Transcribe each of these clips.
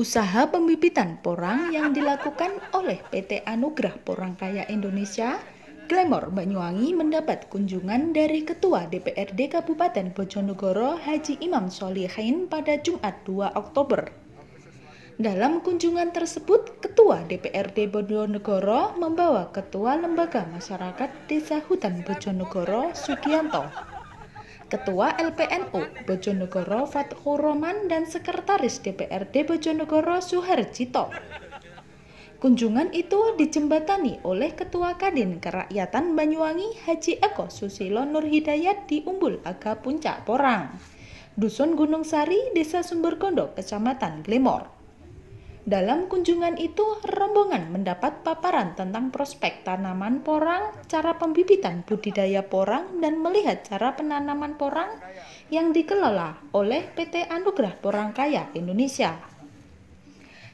Usaha pembibitan porang yang dilakukan oleh PT Anugrah Porangkaya Indonesia, Glamor Banyuwangi mendapat kunjungan dari Ketua DPRD Kabupaten Bojonegoro Haji Imam Sholihin pada Jumat 2 Oktober. Dalam kunjungan tersebut, Ketua DPRD Bojonegoro membawa Ketua Lembaga Masyarakat Desa Hutan Bojonegoro Sugianto, Ketua LPNU Bojonegoro Fathur Roman dan Sekretaris DPRD Bojonegoro Suharjito. Kunjungan itu dijembatani oleh Ketua Kadin Kerakyatan Banyuwangi Haji Eko Susilo Nurhidayat di Umbul Aga Puncak Porang, Dusun Gunung Sari, Desa Sumbergondo, Kecamatan Glamor. Dalam kunjungan itu, rombongan mendapat paparan tentang prospek tanaman porang, cara pembibitan budidaya porang, dan melihat cara penanaman porang yang dikelola oleh PT Anugrah Porangkaya Indonesia.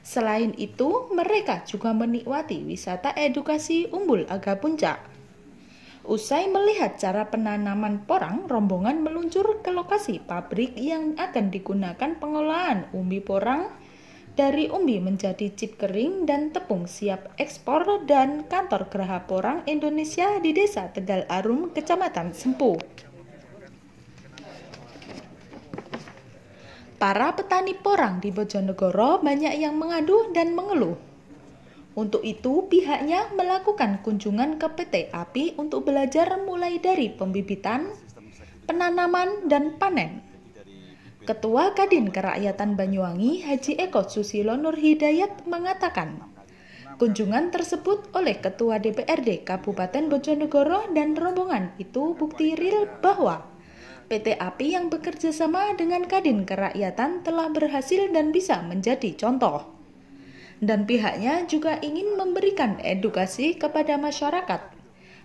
Selain itu, mereka juga menikmati wisata edukasi Umbul Aga Puncak. Usai melihat cara penanaman porang, rombongan meluncur ke lokasi pabrik yang akan digunakan pengolahan umbi porang, dari umbi menjadi chip kering dan tepung siap ekspor, dan kantor Geraha Porang Indonesia di Desa Tegal Arum, Kecamatan Sempu. Para petani porang di Bojonegoro banyak yang mengadu dan mengeluh. Untuk itu, pihaknya melakukan kunjungan ke PT API untuk belajar mulai dari pembibitan, penanaman, dan panen. Ketua Kadin Kerakyatan Banyuwangi Haji Eko Susilo Nurhidayat mengatakan, kunjungan tersebut oleh Ketua DPRD Kabupaten Bojonegoro dan rombongan itu bukti real bahwa PT API yang bekerja sama dengan Kadin Kerakyatan telah berhasil dan bisa menjadi contoh. Dan pihaknya juga ingin memberikan edukasi kepada masyarakat,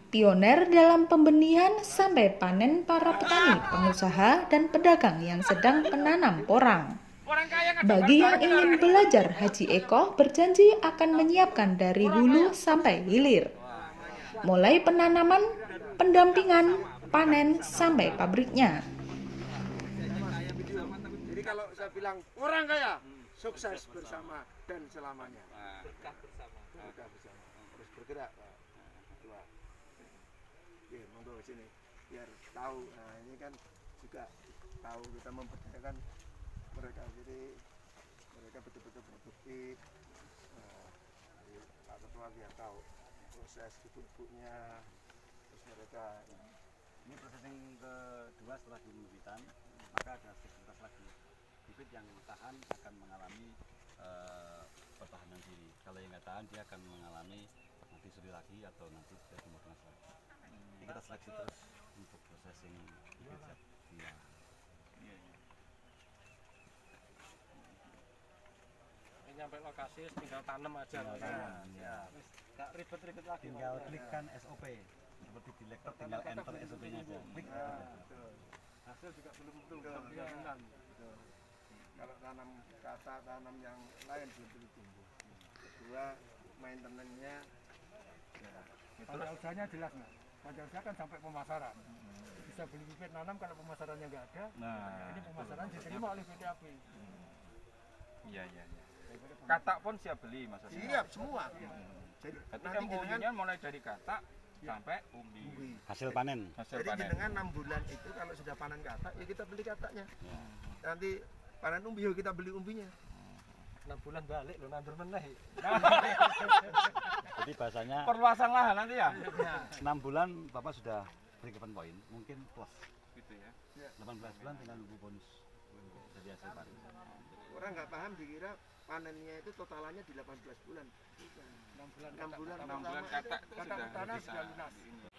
pioner dalam pembenihan sampai panen para petani, pengusaha, dan pedagang yang sedang menanam porang. Bagi yang ingin belajar, Haji Eko berjanji akan menyiapkan dari hulu sampai hilir, mulai penanaman, pendampingan, panen, sampai pabriknya. Jadi kalau saya bilang orang kaya, sukses bersama dan selamanya. Berkah bersama. Terus bergerak. Oke, monggo sini biar tahu. Nah, ini kan juga tahu kita memperdayakan mereka, jadi mereka betul-betul produktif. Jadi Pak Ketua biar tahu proses ibu-ibunya, terus mereka ini proses yang kedua setelah pembibitan, maka ada aktivitas lagi. Bibit yang tahan akan mengalami pertahanan diri. Kalau yang nggak tahan, dia akan mengalami nanti suri lagi atau nanti sudah dimornas lagi. Jadi kita seleksi terus untuk processing bibit set. Iya. Ini nyampe lokasi tinggal tanam aja. Ya. Nggak ribet-ribet lagi. Tinggal klikkan SOP. Seperti di laptop tinggal enter SOP-nya aja. Klik. Hasil juga belum tentu jaminan. Kalau tanam kata, tanam yang lain belum tentu tumbuh. Kedua, maintenance-nya Pada usahanya jelas nggak? Pada usaha kan sampai pemasaran. Bisa beli bibit nanam kalau pemasarannya nggak ada. Nah, ini pemasaran diterima oleh PT API. Iya. Katak pun siap beli maksudnya. siap semua. Jadi Nanti MOU-nya mulai dari katak sampai umbi. hasil panen. Hasil Jadi panen. dengan 6 bulan itu kalau sudah panen katak, ya kita beli kataknya. Nanti panen umbi, ya kita beli umbinya. 6 bulan balik lo nandur meneh. Jadi bahasanya Perluasan lahan nanti ya. 6 bulan Bapak sudah break even point, mungkin plus. Gitu ya. 18 bulan tinggal nunggu bonus dari hasil panen. Orang nggak paham dikira panennya itu totalannya di 18 bulan. 6 bulan 6 bulan 6 bulan pertama katak itu katak sudah tanah bisa sudah lunas. di ini.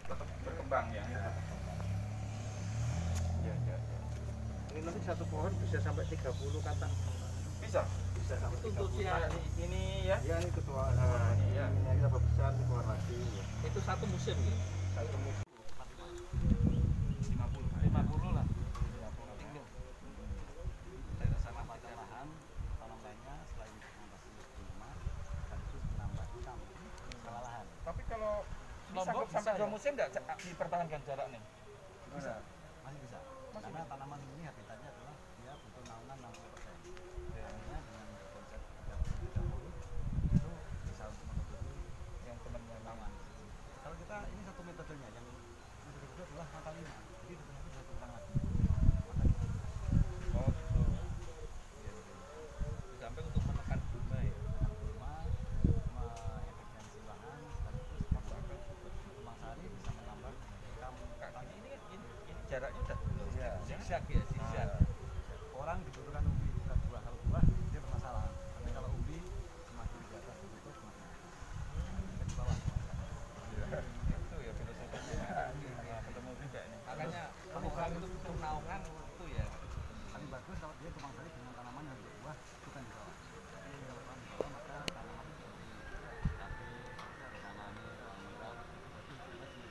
Tetap berkembang ya. Iya. mungkin nanti satu pohon bisa sampai 30 katak. Bisa. Bisa sampai 30 Untuk katak. ini ya. Ya ini ketua. Nah, iya. ini kita besar keluar lagi. Ya. Itu satu musim gitu. Satu musim. 50 lah. Daerah sana pada lahan tanam lainnya selain mengatasi rumah sekaligus menambah income skala lahan. Tapi kalau Lombok Lombok sampai bisa 2 ya? musim enggak dipertahankan jarak nih? Bisa, masih bisa. Karena tanaman ini habitatnya adalah dia butuh naungan 60%. Artinya dengan konsep 30-30 itu bisa untuk menutupi Yang temennya naungan. Kalau kita ini satu metodenya, yang metode kedua adalah mata 5. Jadi di tengah itu satu kurang lagi. Mata 5. Oh gitu. Iya, iya. Sampai untuk menekan bunga ya. Rumah, efisiensi lahan, sekaligus kembang sari bisa menambah income petani. Ini jaraknya udah Iya. zigzag ya, zigzag. Orang dibutuhkan umbi bukan buah. Kalau buah dia bermasalah. Tapi kalau umbi semakin di atas begitu semakin ke di bawah. Itu ya filosofinya. Nah, ketemu juga ini. Makanya orang itu butuh naungan itu ya. Paling bagus kalau dia kembang sari dengan tanaman yang berbuah bukan di bawah. Jadi kalau di bawah maka tanaman seperti cabai, tanami, bawang merah itu lagi.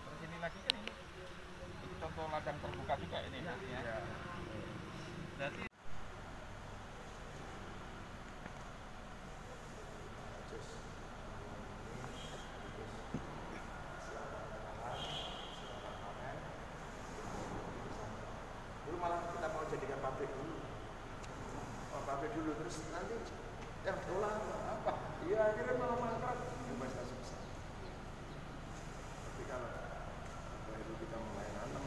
Terus ini lagi kan ini contoh ladang terbuka juga ini. Iya. Berarti Dulu malah kita mau jadikan pabrik dulu. Oh, pabrik dulu terus nanti yang dolar apa? Iya akhirnya malah mangkrak. Investasi besar. Tapi kalau setelah itu kita mulai nanam,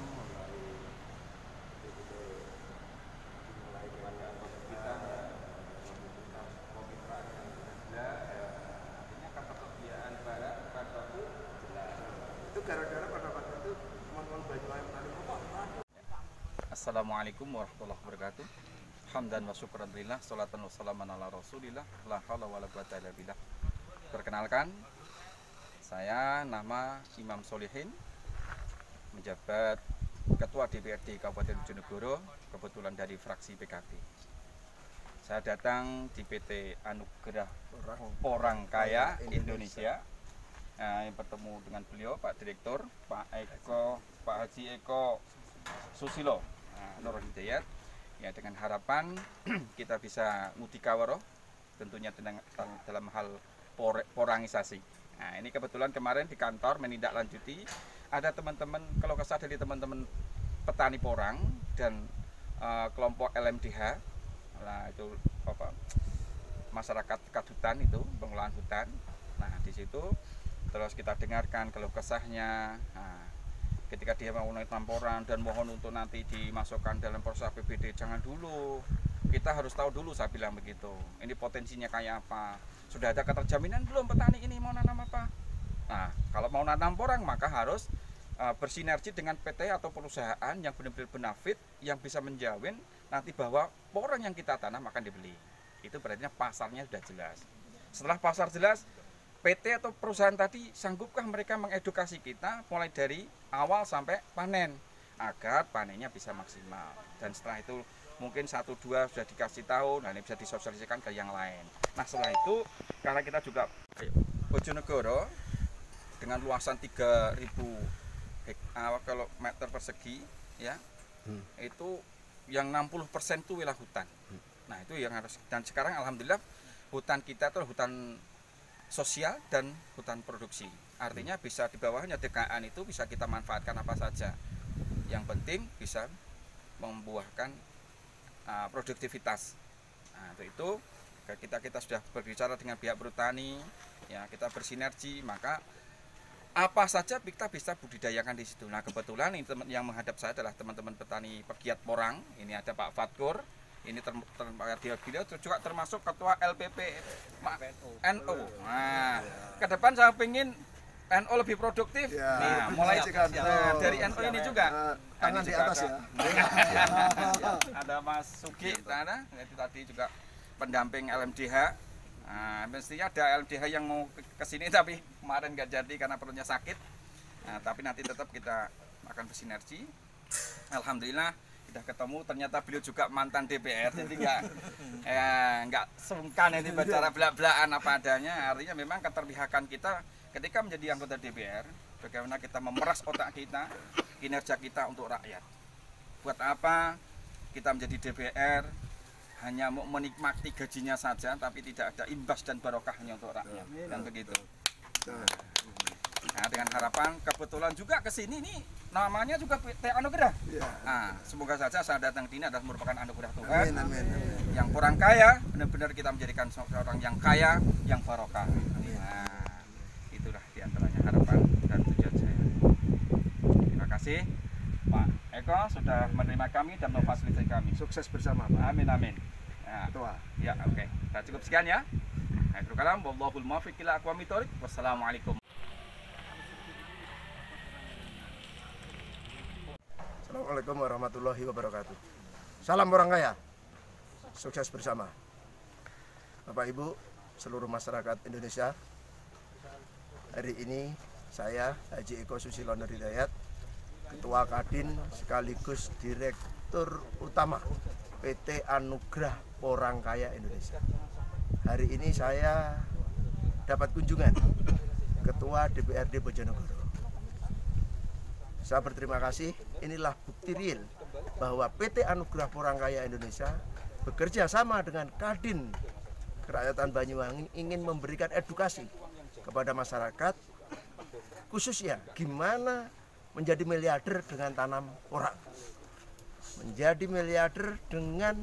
mulai dengan kita membutuhkan kemitraan yang jelas, artinya ketersediaan barang pada waktu jelas. Itu gara-gara pada waktu itu teman-teman Banyuwangi tadi ngomong, Assalamualaikum warahmatullahi wabarakatuh. Hamdan wa syukran lillah, sholatan wa salaman ala rasulillah, la haula wa la quwwata illa billah. Perkenalkan, saya nama Imam Solihin, menjabat Ketua DPRD Kabupaten Bojonegoro, kebetulan dari fraksi PKB. Saya datang di PT Anugerah Porang Kaya Indonesia. Yang bertemu dengan beliau, Pak Direktur, Pak Haji Eko Susilo Nurul Hidayat, ya, dengan harapan kita bisa mudikawaro tentunya dalam hal porangisasi. Nah, ini kebetulan kemarin di kantor menindaklanjuti ada teman-teman, kalau kesah dari teman-teman petani porang dan kelompok LMDH, nah itu apa, masyarakat kadutan itu pengelolaan hutan. Nah, di situ terus kita dengarkan keluh kesahnya. Nah, ketika dia mau naik tamporan dan mohon untuk nanti dimasukkan dalam proses APBD, jangan dulu, kita harus tahu dulu, saya bilang begitu, ini potensinya kayak apa, sudah ada keterjaminan belum petani ini mau nanam apa. Nah, kalau mau nanam porang maka harus bersinergi dengan PT atau perusahaan yang benar-benar benefit, yang bisa menjamin nanti bahwa porang yang kita tanam akan dibeli. Itu berarti pasarnya sudah jelas. Setelah pasar jelas, PT atau perusahaan tadi sanggupkah mereka mengedukasi kita mulai dari awal sampai panen agar panennya bisa maksimal, dan setelah itu mungkin 1-2 sudah dikasih tahu, nah ini bisa disosialisasikan ke yang lain. Nah, setelah itu karena kita juga Bojonegoro dengan luasan 3.000 kilometer persegi ya, itu yang 60% itu wilayah hutan. Nah, itu yang harus, dan sekarang alhamdulillah hutan kita itu hutan sosial dan hutan produksi. Artinya bisa di bawahnya DKN itu bisa kita manfaatkan apa saja. Yang penting bisa membuahkan produktivitas. Nah, itu kita sudah berbicara dengan pihak bertani, ya, kita bersinergi, maka apa saja kita bisa budidayakan di situ. Nah, kebetulan ini yang menghadap saya adalah teman-teman petani pegiat porang. Ini ada Pak Fatkur. Ini beliau juga termasuk ketua LPP NU. Nah, ke depan saya ingin NU lebih produktif. Ya, nah, mulai dari NU ini juga. Tangan di atas ya. Ada Mas Sugi, itu tadi juga pendamping LMDH. Nah, mestinya ada LMDH yang mau ke sini tapi kemarin nggak jadi karena perutnya sakit. Nah, tapi nanti tetap kita akan bersinergi. Alhamdulillah Sudah ketemu, ternyata beliau juga mantan DPR, jadi nggak sungkan ini bicara belak-belakan apa adanya. Artinya memang keterpihakan kita ketika menjadi anggota DPR, bagaimana kita memeras otak kita, kinerja kita untuk rakyat. Buat apa kita menjadi DPR hanya mau menikmati gajinya saja, tapi tidak ada imbas dan barokahnya untuk rakyat, dan begitu. Nah, dengan harapan kebetulan juga kesini nih namanya juga PT Anugerah. Nah, semoga saja saya datang di sini adalah merupakan anugerah Tuhan. Amin. Yang orang kaya, benar-benar kita menjadikan seorang yang kaya, yang barokah. Nah, itulah diantaranya harapan dan tujuan saya. Terima kasih Pak Eko sudah menerima kami dan memfasilitasi kami. Sukses bersama, Pak. Amin. Nah, Ketua. ya, oke. Kita cukup sekian ya. Akhirul kalam, wallahul muwaffiq ila aqwamit thoriq. Wassalamualaikum. Assalamualaikum warahmatullahi wabarakatuh. Salam orang kaya. Sukses bersama. Bapak Ibu, seluruh masyarakat Indonesia. Hari ini saya Haji Eko Susilo Nur Hidayat, Ketua Kadin sekaligus Direktur Utama PT Anugerah Orang Kaya Indonesia. Hari ini saya dapat kunjungan Ketua DPRD Bojonegoro. Saya berterima kasih, inilah bukti real bahwa PT Anugerah Orang Kaya Indonesia bekerja sama dengan Kadin Kerakyatan Banyuwangi ingin memberikan edukasi kepada masyarakat, khususnya gimana menjadi miliarder dengan tanam porang. Menjadi miliarder dengan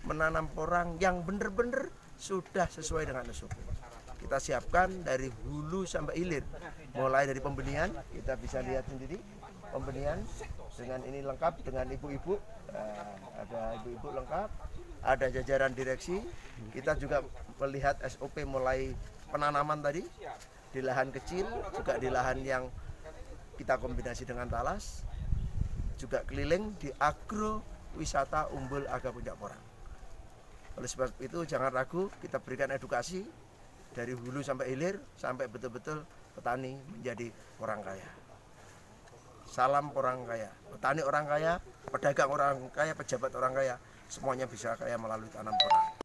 menanam porang yang benar-benar sudah sesuai dengan SOP. Kita siapkan dari hulu sampai hilir, mulai dari pembenihan, kita bisa lihat sendiri pembenihan dengan ini lengkap dengan ibu-ibu, ada ibu-ibu lengkap, ada jajaran direksi. Kita juga melihat SOP mulai penanaman tadi di lahan kecil, juga di lahan yang kita kombinasi dengan talas, juga keliling di agro wisata Umbul Aga Puncak Porang. Oleh sebab itu jangan ragu, kita berikan edukasi dari hulu sampai hilir, sampai betul-betul petani menjadi orang kaya. Salam orang kaya, petani orang kaya, pedagang orang kaya, pejabat orang kaya, semuanya bisa kaya melalui tanam porang.